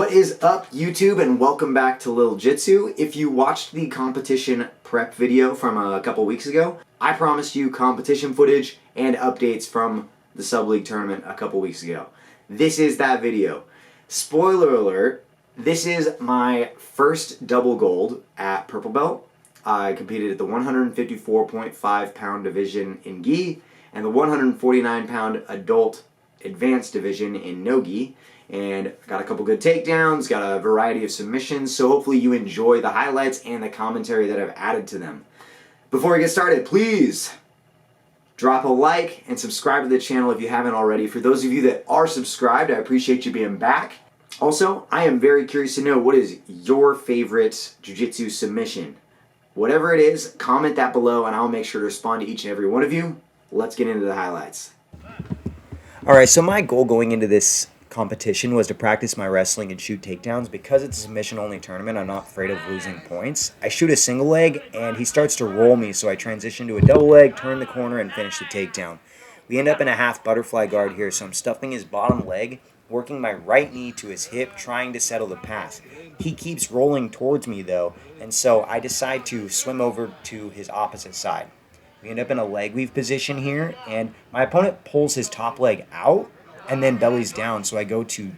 What is up, YouTube, and welcome back to Lil Jitsu. If you watched the competition prep video from a couple weeks ago, I promised you competition footage and updates from the Sub League tournament a couple weeks ago. This is that video. Spoiler alert, this is my first double gold at Purple Belt. I competed at the 154.5 pound division in gi and the 149 pound adult advanced division in no gi. And got a couple good takedowns, got a variety of submissions, so hopefully you enjoy the highlights and the commentary that I've added to them. Before we get started, please drop a like and subscribe to the channel if you haven't already. For those of you that are subscribed, I appreciate you being back. Also, I am very curious to know, what is your favorite jiu-jitsu submission? Whatever it is, comment that below and I'll make sure to respond to each and every one of you. Let's get into the highlights. Alright, so my goal going into this competition was to practice my wrestling and shoot takedowns. Because it's a submission only tournament, I'm not afraid of losing points. I shoot a single leg and he starts to roll me, so I transition to a double leg, turn the corner, and finish the takedown. We end up in a half butterfly guard here, so I'm stuffing his bottom leg, working my right knee to his hip, trying to settle the pass. He keeps rolling towards me though, and so I decide to swim over to his opposite side. We end up in a leg weave position here, and my opponent pulls his top leg out and then bellies down, so I go to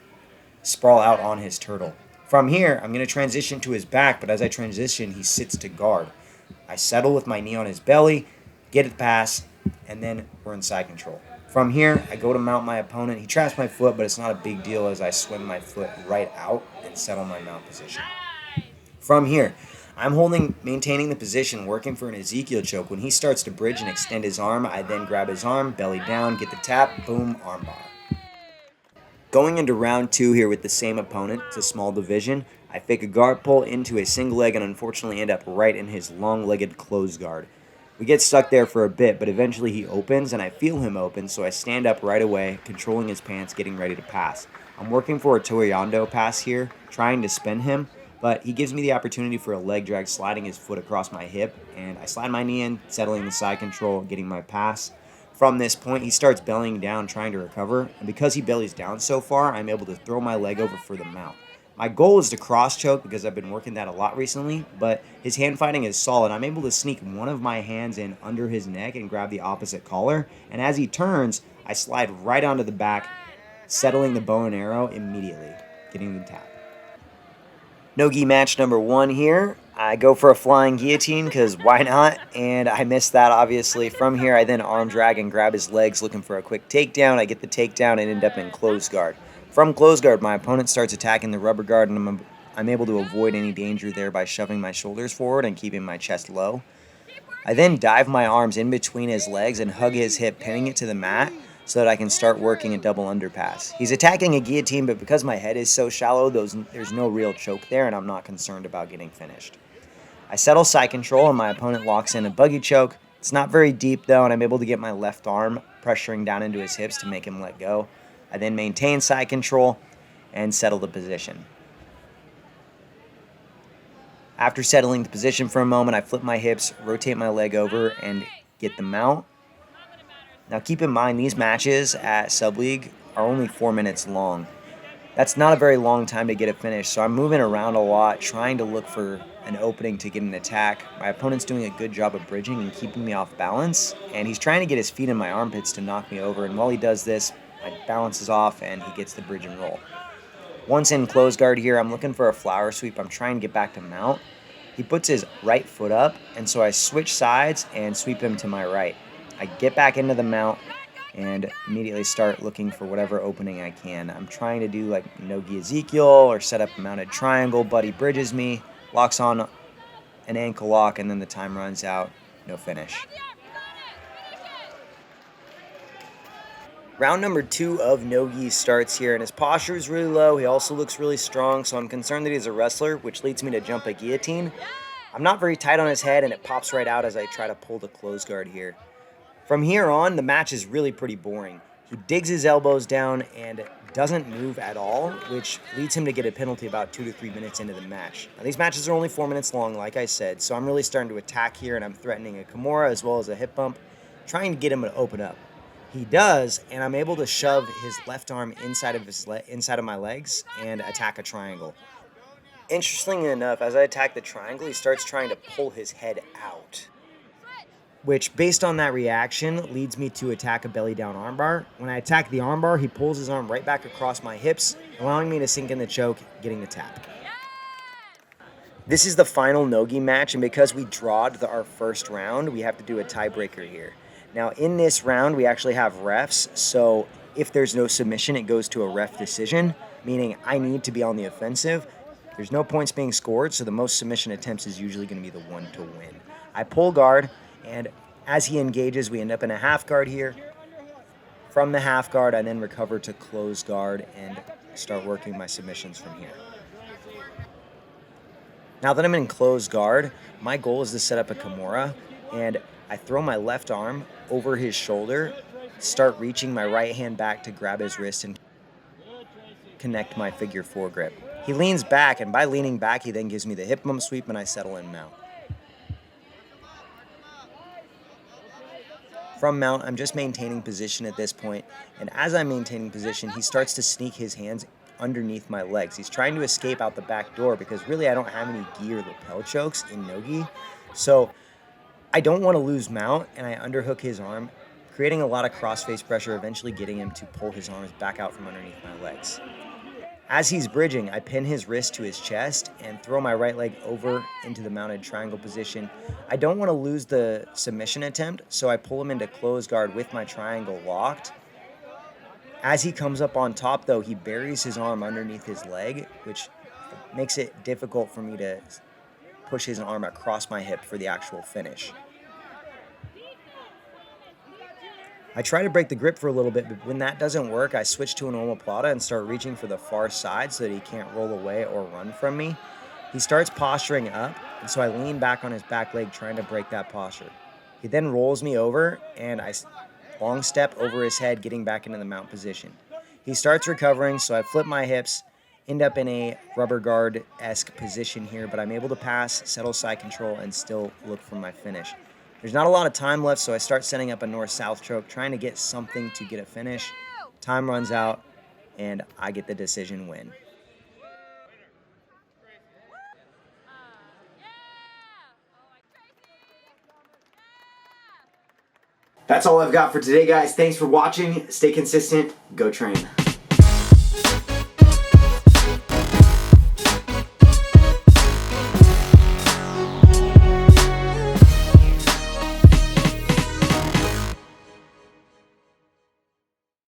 sprawl out on his turtle. From here, I'm going to transition to his back, but as I transition, he sits to guard. I settle with my knee on his belly, get it pass, and then we're in side control. From here, I go to mount my opponent. He traps my foot, but it's not a big deal as I swim my foot right out and settle my mount position. From here, I'm maintaining the position, working for an Ezekiel choke. When he starts to bridge and extend his arm, I then grab his arm, belly down, get the tap, boom, armbar. Going into round 2 here with the same opponent, it's a small division, I fake a guard pull into a single leg and unfortunately end up right in his long-legged closed guard. We get stuck there for a bit, but eventually he opens and I feel him open, so I stand up right away, controlling his pants, getting ready to pass. I'm working for a Toyondo pass here, trying to spin him, but he gives me the opportunity for a leg drag, sliding his foot across my hip, and I slide my knee in, settling the side control, getting my pass. From this point, he starts bellying down, trying to recover, and because he bellies down so far, I'm able to throw my leg over for the mount. My goal is to cross choke because I've been working that a lot recently, but his hand fighting is solid. I'm able to sneak one of my hands in under his neck and grab the opposite collar, and as he turns, I slide right onto the back, settling the bow and arrow immediately, getting the tap. No-gi match number 1 here. I go for a flying guillotine because why not? And I miss that, obviously. From here, I then arm drag and grab his legs looking for a quick takedown. I get the takedown and end up in closed guard. From closed guard, my opponent starts attacking the rubber guard, and I'm able to avoid any danger there by shoving my shoulders forward and keeping my chest low. I then dive my arms in between his legs and hug his hip, pinning it to the mat so that I can start working a double underpass. He's attacking a guillotine, but because my head is so shallow, there's no real choke there, and I'm not concerned about getting finished. I settle side control, and my opponent locks in a buggy choke. It's not very deep, though, and I'm able to get my left arm pressuring down into his hips to make him let go. I then maintain side control and settle the position. After settling the position for a moment, I flip my hips, rotate my leg over, and get the mount. Now keep in mind, these matches at Sub League are only 4 minutes long. That's not a very long time to get it finished, so I'm moving around a lot, trying to look for an opening to get an attack. My opponent's doing a good job of bridging and keeping me off balance, and he's trying to get his feet in my armpits to knock me over, and while he does this, my balance is off and he gets the bridge and roll. Once in closed guard here, I'm looking for a flower sweep. I'm trying to get back to mount. He puts his right foot up, and so I switch sides and sweep him to my right. I get back into the mount and immediately start looking for whatever opening I can. I'm trying to do like no-gi Ezekiel or set up a mounted triangle, but he bridges me, locks on an ankle lock, and then the time runs out. No finish. Round number 2 of no-gi starts here, and his posture is really low. He also looks really strong, so I'm concerned that he's a wrestler, which leads me to jump a guillotine. I'm not very tight on his head, and it pops right out as I try to pull the closed guard here. From here on, the match is really pretty boring. He digs his elbows down and doesn't move at all, which leads him to get a penalty about 2 to 3 minutes into the match. Now, these matches are only 4 minutes long, like I said, so I'm really starting to attack here, and I'm threatening a Kimura as well as a hip bump, trying to get him to open up. He does, and I'm able to shove his left arm inside of my legs and attack a triangle. Interestingly enough, as I attack the triangle, he starts trying to pull his head out, which, based on that reaction, leads me to attack a belly down armbar. When I attack the armbar, he pulls his arm right back across my hips, allowing me to sink in the choke, getting the tap. This is the final no-gi match, and because we drawed our first round, we have to do a tiebreaker here. Now, in this round, we actually have refs, so if there's no submission, it goes to a ref decision, meaning I need to be on the offensive. There's no points being scored, so the most submission attempts is usually going to be the one to win. I pull guard, and as he engages, we end up in a half guard here. From the half guard, I then recover to close guard and start working my submissions from here. Now that I'm in closed guard, my goal is to set up a Kimura, and I throw my left arm over his shoulder, start reaching my right hand back to grab his wrist and connect my figure 4 grip. He leans back, and by leaning back, he then gives me the hip bump sweep, and I settle in mount. From mount, I'm just maintaining position at this point, and as I'm maintaining position, he starts to sneak his hands underneath my legs. He's trying to escape out the back door because really I don't have any gi or lapel chokes in no-gi, so I don't want to lose mount, and I underhook his arm, creating a lot of cross-face pressure, eventually getting him to pull his arms back out from underneath my legs. As he's bridging, I pin his wrist to his chest and throw my right leg over into the mounted triangle position. I don't want to lose the submission attempt, so I pull him into closed guard with my triangle locked. As he comes up on top, though, he buries his arm underneath his leg, which makes it difficult for me to push his arm across my hip for the actual finish. I try to break the grip for a little bit, but when that doesn't work, I switch to an omoplata and start reaching for the far side so that he can't roll away or run from me. He starts posturing up, and so I lean back on his back leg trying to break that posture. He then rolls me over, and I long step over his head, getting back into the mount position. He starts recovering, so I flip my hips, end up in a rubber guard-esque position here, but I'm able to pass, settle side control, and still look for my finish. There's not a lot of time left, so I start setting up a north-south choke, trying to get something to get a finish. Time runs out, and I get the decision win. That's all I've got for today, guys. Thanks for watching. Stay consistent. Go train.